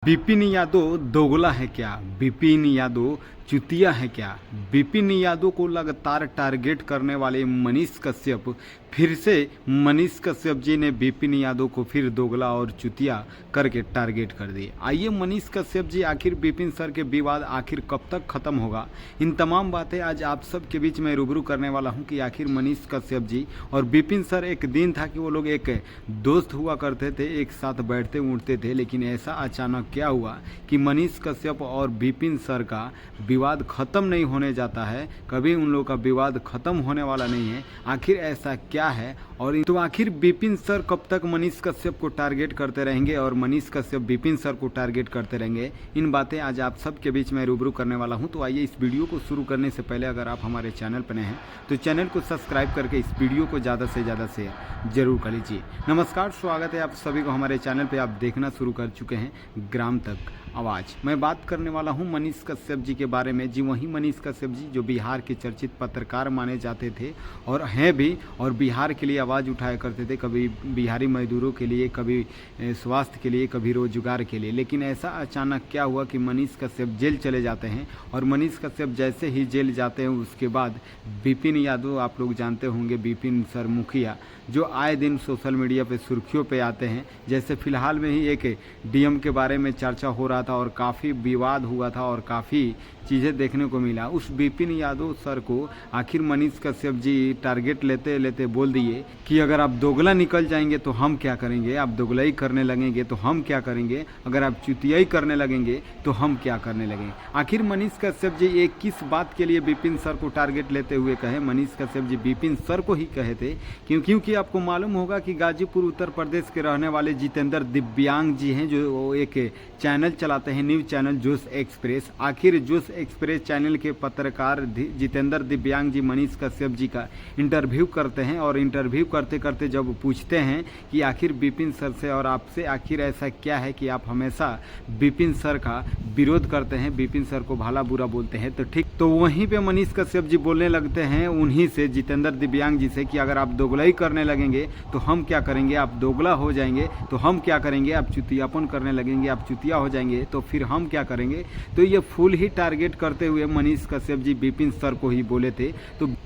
विपिन यादव दोगला है क्या? विपिन यादव चुतिया है क्या? विपिन यादव को लगातार टारगेट करने वाले मनीष कश्यप फिर से मनीष कश्यप जी ने विपिन यादव को फिर दोगला और चुतिया करके टारगेट कर दिए। आइए मनीष कश्यप जी, आखिर विपिन सर के विवाद आखिर कब तक खत्म होगा, इन तमाम बातें आज आप सब के बीच में रूबरू करने वाला हूं कि आखिर मनीष कश्यप जी और विपिन सर, एक दिन था कि वो लोग एक दोस्त हुआ करते थे, एक साथ बैठते उठते थे, लेकिन ऐसा अचानक क्या हुआ कि मनीष कश्यप और विपिन सर का विवाद खत्म नहीं होने जाता है, कभी उन लोगों का विवाद खत्म होने वाला नहीं है। आखिर ऐसा क्या है और तो आखिर विपिन सर कब तक मनीष कश्यप को टारगेट करते रहेंगे और मनीष कश्यप विपिन सर को टारगेट करते रहेंगे, इन बातें आज आप सब के बीच में रूबरू करने वाला हूं। तो आइए इस वीडियो को शुरू करने से पहले अगर आप हमारे चैनल पर नए हैं तो चैनल को सब्सक्राइब करके इस वीडियो को ज़्यादा से ज़्यादा शेयर जरूर कर लीजिए। नमस्कार, स्वागत है आप सभी को हमारे चैनल पर। आप देखना शुरू कर चुके हैं ग्राम तक आवाज़। मैं बात करने वाला हूं मनीष कश्यप जी के बारे में। जी वही मनीष कश्यप जी जो बिहार के चर्चित पत्रकार माने जाते थे और हैं भी, और बिहार के लिए आवाज़ उठाया करते थे, कभी बिहारी मजदूरों के लिए, कभी स्वास्थ्य के लिए, कभी रोजगार के लिए। लेकिन ऐसा अचानक क्या हुआ कि मनीष कश्यप जेल चले जाते हैं और मनीष कश्यप जैसे ही जेल जाते हैं उसके बाद विपिन यादव, आप लोग जानते होंगे विपिन सर मुखिया, जो आए दिन सोशल मीडिया पे सुर्खियों पे आते हैं। जैसे फिलहाल में ही एक डीएम के बारे में चर्चा हो रहा था और काफ़ी विवाद हुआ था और काफ़ी चीज़ें देखने को मिला। उस विपिन यादव सर को आखिर मनीष कश्यप जी टारगेट लेते लेते बोल दिए कि अगर आप दोगला निकल जाएंगे तो हम क्या करेंगे, आप दोगलाई करने लगेंगे तो हम क्या करेंगे, अगर आप चुतियाई करने लगेंगे तो हम क्या करने लगेंगे। आखिर मनीष कश्यप जी एक किस बात के लिए विपिन सर को टारगेट लेते हुए कहे? मनीष कश्यप जी विपिन सर को ही कहे थे क्योंकि आपको मालूम होगा कि गाजीपुर उत्तर प्रदेश के रहने वाले जितेंद्र दिव्यांग जी हैं, जो एक चैनल चलाते हैं, न्यूज़ चैनल जोश एक्सप्रेस। आखिर जोश एक्सप्रेस चैनल के पत्रकार जितेंद्र दिव्यांग जी मनीष कश्यप जी का इंटरव्यू करते हैं और इंटरव्यू करते करते जब पूछते हैं कि आखिर विपिन सर से और आपसे आखिर ऐसा क्या है कि आप हमेशा विपिन सर का विरोध करते हैं, विपिन सर को भला बुरा बोलते हैं, तो ठीक तो वहीं पे मनीष कश्यप जी बोलने लगते हैं उन्हीं से, जितेंद्र दिव्यांग जी से, कि अगर आप दोगलाई करने लगेंगे तो हम क्या करेंगे, आप दोगला हो जाएंगे तो हम क्या करेंगे, आप चुतियापन करने लगेंगे, आप चुतिया हो जाएंगे तो फिर हम क्या करेंगे। तो ये फुल ही टारगेट करते हुए मनीष कश्यप जी विपिन सर को ही बोले थे।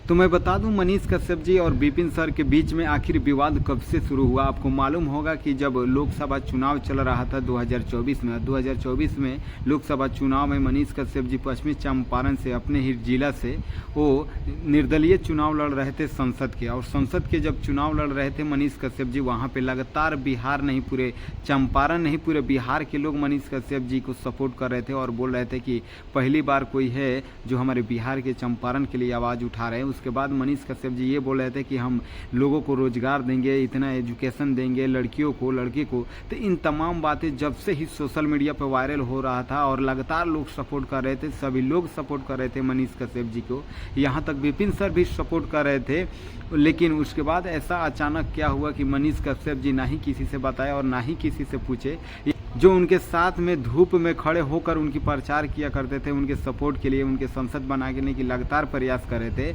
तो मैं बता दूं मनीष कश्यप जी और विपिन सर के बीच में आखिर विवाद कब से शुरू हुआ। आपको मालूम होगा कि जब लोकसभा चुनाव चल रहा था 2024 में लोकसभा चुनाव में मनीष कश्यप जी पश्चिमी चंपारण से, अपने ही जिला से, वो निर्दलीय चुनाव लड़ रहे थे संसद के। और संसद के जब चुनाव लड़ रहे थे मनीष कश्यप जी, वहाँ पे लगातार बिहार नहीं, पूरे चंपारण नहीं, पूरे बिहार के लोग मनीष कश्यप जी को सपोर्ट कर रहे थे और बोल रहे थे कि पहली बार कोई है जो हमारे बिहार के चंपारण के लिए आवाज़ उठा रहे हैं। उसके बाद मनीष कश्यप जी ये बोल रहे थे कि हम लोगों को रोजगार देंगे, इतना एजुकेशन देंगे लड़कियों को, लड़के को। तो इन तमाम बातें जब से ही सोशल मीडिया पर वायरल हो रहा था और लगातार लोग सपोर्ट कर रहे थे, सभी लोग सपोर्ट कर रहे थे मनीष कश्यप जी को, यहाँ तक विपिन सर भी सपोर्ट कर रहे थे। लेकिन उसके बाद ऐसा अचानक क्या हुआ कि मनीष कश्यप जी ना ही किसी से बताए और ना ही किसी से पूछे, जो उनके साथ में धूप में खड़े होकर उनकी प्रचार किया करते थे, उनके सपोर्ट के लिए, उनके संसद बनाने की लगातार प्रयास कर रहे थे,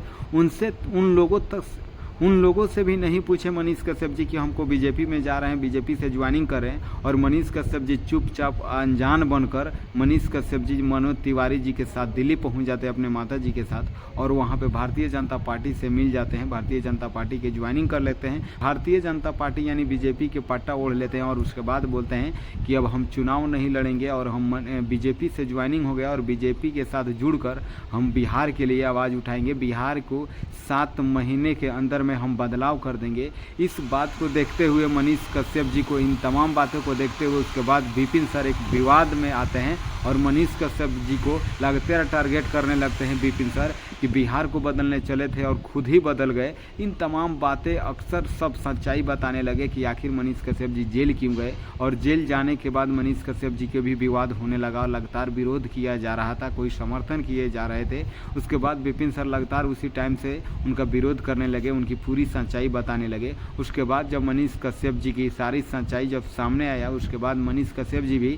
उन लोगों से भी नहीं पूछे मनीष कश्यप जी कि हमको बीजेपी में जा रहे हैं, बीजेपी से ज्वाइनिंग कर रहे हैं। और मनीष कश्यप जी चुपचाप अनजान बनकर मनीष कश्यप जी मनोज तिवारी जी के साथ दिल्ली पहुंच जाते हैं अपने माता जी के साथ, और वहां पे भारतीय जनता पार्टी से मिल जाते हैं, भारतीय जनता पार्टी के ज्वाइनिंग कर लेते हैं, भारतीय जनता पार्टी यानी बीजेपी के पट्टा ओढ़ लेते हैं। और उसके बाद बोलते हैं कि अब हम चुनाव नहीं लड़ेंगे और हम बीजेपी से ज्वाइनिंग हो गया और बीजेपी के साथ जुड़कर हम बिहार के लिए आवाज़ उठाएंगे, बिहार को 7 महीने के अंदर में हम बदलाव कर देंगे। इस बात को देखते हुए मनीष कश्यप जी को, इन तमाम बातों को देखते हुए उसके बाद विपिन सर एक विवाद में आते हैं और मनीष कश्यप जी को लगातार टारगेट करने लगते हैं विपिन सर कि बिहार को बदलने चले थे और खुद ही बदल गए। इन तमाम बातें अक्सर सब सच्चाई बताने लगे कि आखिर मनीष कश्यप जी जेल क्यों गए, और जेल जाने के बाद मनीष कश्यप जी के भी विवाद होने लगा, लगातार विरोध किया जा रहा था, कोई समर्थन किए जा रहे थे। उसके बाद विपिन सर लगातार उसी टाइम से उनका विरोध करने लगे, उनकी पूरी सच्चाई बताने लगे। उसके बाद जब मनीष कश्यप जी की सारी सच्चाई जब सामने आया, उसके बाद मनीष कश्यप जी भी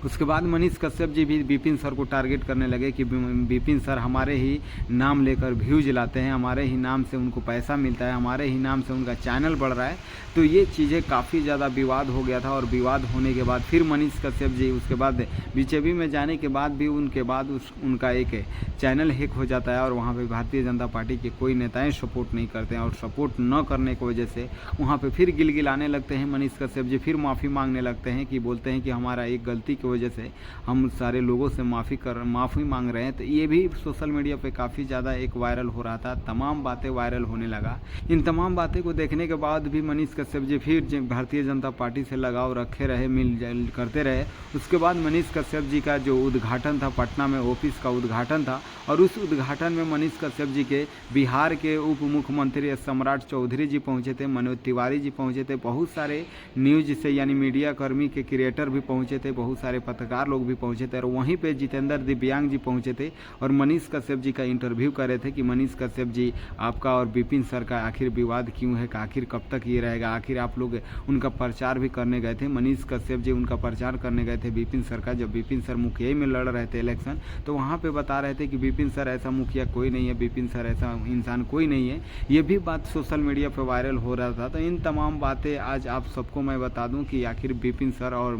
उसके बाद मनीष कश्यप जी भी विपिन सर को टारगेट करने लगे कि विपिन सर हमारे ही नाम लेकर व्यूज लाते हैं, हमारे ही नाम से उनको पैसा मिलता है, हमारे ही नाम से उनका चैनल बढ़ रहा है। तो ये चीज़ें काफ़ी ज़्यादा विवाद हो गया था और विवाद होने के बाद फिर मनीष कश्यप जी उसके बाद बीजेपी में जाने के बाद भी उनके बाद उनका एक चैनल हैक हो जाता है और वहाँ पे भारतीय जनता पार्टी के कोई नेताएं सपोर्ट नहीं करते हैं और सपोर्ट न करने की वजह से वहाँ पे फिर गिलगिलाने लगते हैं मनीष कश्यप जी, फिर माफ़ी मांगने लगते हैं कि बोलते हैं कि हमारा एक गलती की वजह से हम सारे लोगों से माफ़ी मांग रहे हैं। तो ये भी सोशल मीडिया पे काफ़ी ज़्यादा एक वायरल हो रहा था, तमाम बातें वायरल होने लगा। इन तमाम बातें को देखने के बाद भी मनीष कश्यप जी फिर भारतीय जनता पार्टी से लगाव रखे रहे, मिल करते रहे। उसके बाद मनीष कश्यप जी का जो उद्घाटन था, पटना में ऑफिस का उद्घाटन था और उस उद्घाटन में मनीष कश्यप जी के बिहार के उप मुख्यमंत्री सम्राट चौधरी जी पहुँचे थे, मनोज तिवारी जी पहुँचे थे, बहुत सारे न्यूज से यानी मीडिया कर्मी के क्रिएटर भी पहुँचे थे, बहुत सारे पत्रकार लोग भी पहुँचे थे और वहीं पे जितेंद्र दिव्यांग जी पहुँचे थे और मनीष कश्यप जी का इंटरव्यू कर रहे थे कि मनीष कश्यप जी आपका और विपिन सर का आखिर विवाद क्यों है, आखिर कब तक ये रहेगा, आखिर आप लोग उनका प्रचार भी करने गए थे। मनीष कश्यप जी उनका प्रचार करने गए थे विपिन सर का, जब विपिन सर मुखिया में लड़ रहे थे इलेक्शन, तो वहाँ पे बता रहे थे कि विपिन सर ऐसा मुखिया कोई नहीं है, विपिन सर ऐसा इंसान कोई नहीं है। ये भी बात सोशल मीडिया पर वायरल हो रहा था। तो इन तमाम बातें आज आप सबको मैं बता दूं कि आखिर विपिन सर और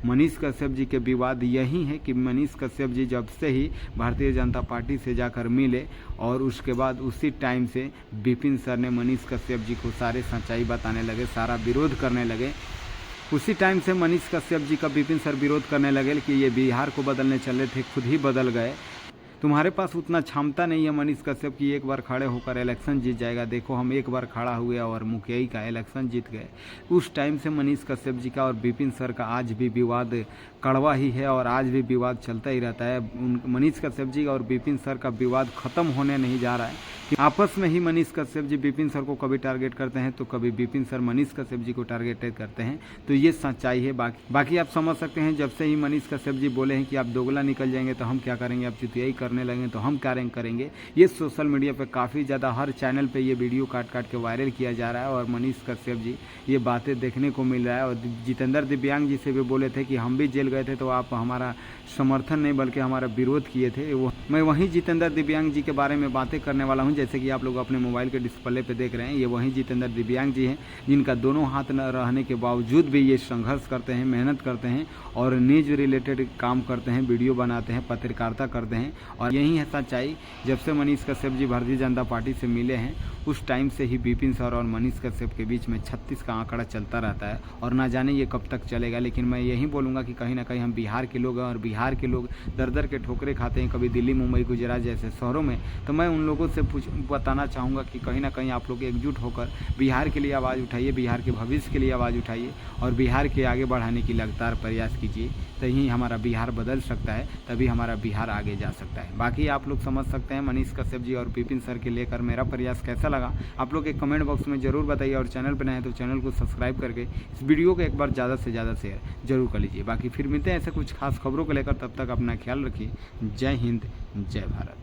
मनीष कश्यप जी के विवाद यही है कि मनीष कश्यप जी जब से ही भारतीय जनता पार्टी से जाकर मिले और उसके बाद उसी टाइम से विपिन सर ने मनीष कश्यप जी को सारे सच्चाई बताने लगे, सारा विरोध करने लगे। उसी टाइम से मनीष कश्यप जी का विपिन सर विरोध करने लगे कि ये बिहार को बदलने चले थे, खुद ही बदल गए। तुम्हारे पास उतना क्षमता नहीं है मनीष कश्यप की एक बार खड़े होकर इलेक्शन जीत जाएगा। देखो हम एक बार खड़ा हुए और मुखिया का इलेक्शन जीत गए। उस टाइम से मनीष कश्यप जी का और विपिन सर का आज भी विवाद कड़वा ही है और आज भी विवाद चलता ही रहता है। मनीष कश्यप जी और विपिन सर का विवाद खत्म होने नहीं जा रहा है। आपस में ही मनीष कश्यप जी विपिन सर को कभी टारगेट करते हैं तो कभी विपिन सर मनीष कश्यप जी को टारगेट करते हैं। तो ये सच्चाई है। बाकी आप समझ सकते हैं जब से ही मनीष कश्यप जी बोले हैं कि आप दोगला निकल जाएंगे तो हम क्या करेंगे, आप चुतियाई करने लगेंगे तो हम क्या करेंगे। ये सोशल मीडिया पे काफ़ी ज़्यादा हर चैनल पे ये वीडियो काट के वायरल किया जा रहा है और मनीष कश्यप जी ये बातें देखने को मिल रहा है। और जितेंद्र दिव्यांग जी से भी बोले थे कि हम भी जेल गए थे तो आप हमारा समर्थन नहीं बल्कि हमारा विरोध किए थे। मैं वहीं जितेंद्र दिव्यांग जी के बारे में बातें करने वाला हूं। जैसे कि आप लोग अपने मोबाइल के डिस्प्ले पे देख रहे हैं, ये वहीं जितेंद्र दिव्यांग जी हैं जिनका दोनों हाथ न रहने के बावजूद भी ये संघर्ष करते हैं, मेहनत करते हैं और न्यूज रिलेटेड काम करते हैं, वीडियो बनाते हैं, पत्रकारिता करते हैं। और यही है सच्चाई। जब से मनीष कश्यप जी भारतीय जनता पार्टी से मिले हैं उस टाइम से ही विपिन सर और मनीष कश्यप के बीच में 36 का आंकड़ा चलता रहता है और ना जाने ये कब तक चलेगा। लेकिन मैं यही बोलूँगा कि कहीं ना कहीं हम बिहार के लोग हैं और बिहार के लोग दर के ठोकरे खाते हैं कभी दिल्ली, मुंबई, गुजरात जैसे शहरों में। तो मैं उन लोगों से बताना चाहूँगा कि कहीं ना कहीं आप लोग एकजुट होकर बिहार के लिए आवाज़ उठाइए, बिहार के भविष्य के लिए आवाज़ उठाइए और बिहार के आगे बढ़ाने की लगातार प्रयास कीजिए। तभी हमारा बिहार बदल सकता है, तभी हमारा बिहार आगे जा सकता है। बाकी आप लोग समझ सकते हैं मनीष कश्यप जी और विपिन सर के लेकर मेरा प्रयास कैसा लगा आप लोग एक कमेंट बॉक्स में ज़रूर बताइए और चैनल पर नए हैं तो चैनल को सब्सक्राइब करके इस वीडियो को एक बार ज़्यादा से ज़्यादा शेयर जरूर कर लीजिए। बाकी फिर मिलते हैं ऐसे कुछ खास खबरों को लेकर, तब तक अपना ख्याल रखिए। जय हिंद, जय भारत।